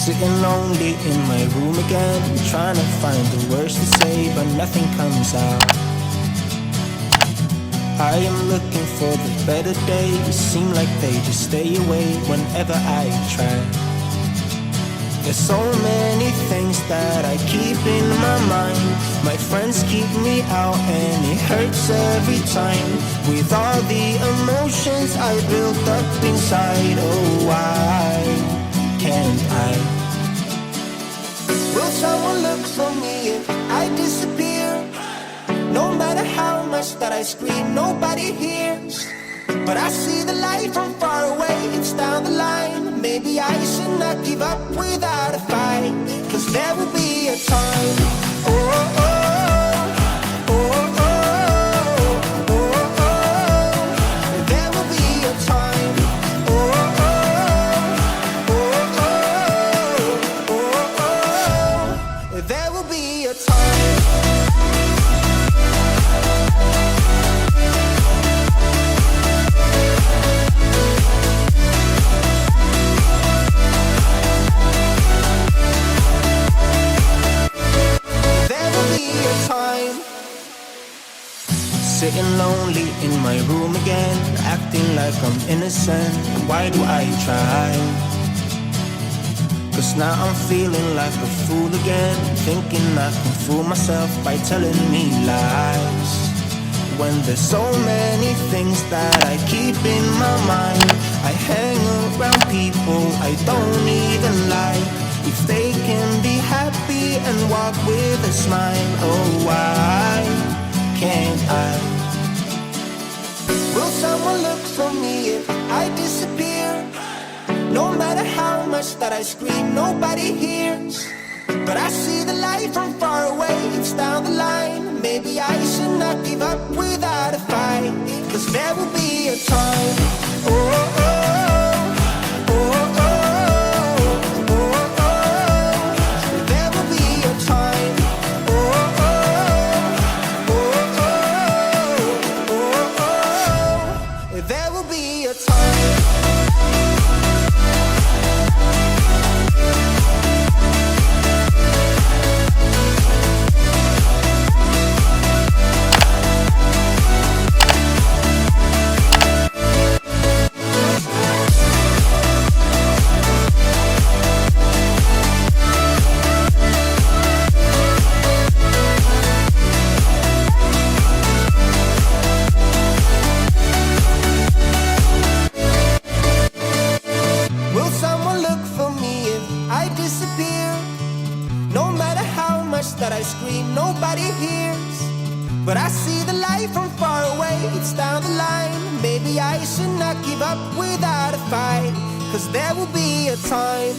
Sitting lonely in my room again, trying to find the words to say, but nothing comes out. I am looking for the better days, seem like they just stay away whenever I try. There's so many things that I keep in my mind. My friends keep me out and it hurts every time. With all the emotions I built up inside, oh why can't I? Will someone look for me if I disappear? No matter how much that I scream, nobody hears. But I see the light from far away, it's down the line. Maybe I should not give up without a fight, 'cause there will be a time. Oh, oh, oh, oh, oh, oh, oh. There will be a time. Oh, oh, oh, oh, oh, oh, oh. There will be a time. Sitting lonely in my room again, acting like I'm innocent. Why do I try? 'Cause now I'm feeling like a fool again, thinking I can fool myself by telling me lies. When there's so many things that I keep in my mind, I hang around people I don't even like. If they can be happy and walk with a smile, oh why can't I? Will someone look for me if I disappear? No matter how much that I scream, nobody hears. But I see the light from far away, it's down the line. Maybe I should not give up without a fight, 'cause there will be a time. Oh, oh, oh, oh, oh, oh, oh. There will be a time. Oh, oh, oh, oh, oh, oh. There will be a time. That I scream, nobody hears. But I see the light from far away, it's down the line. Maybe I should not give up without a fight, 'cause there will be a time.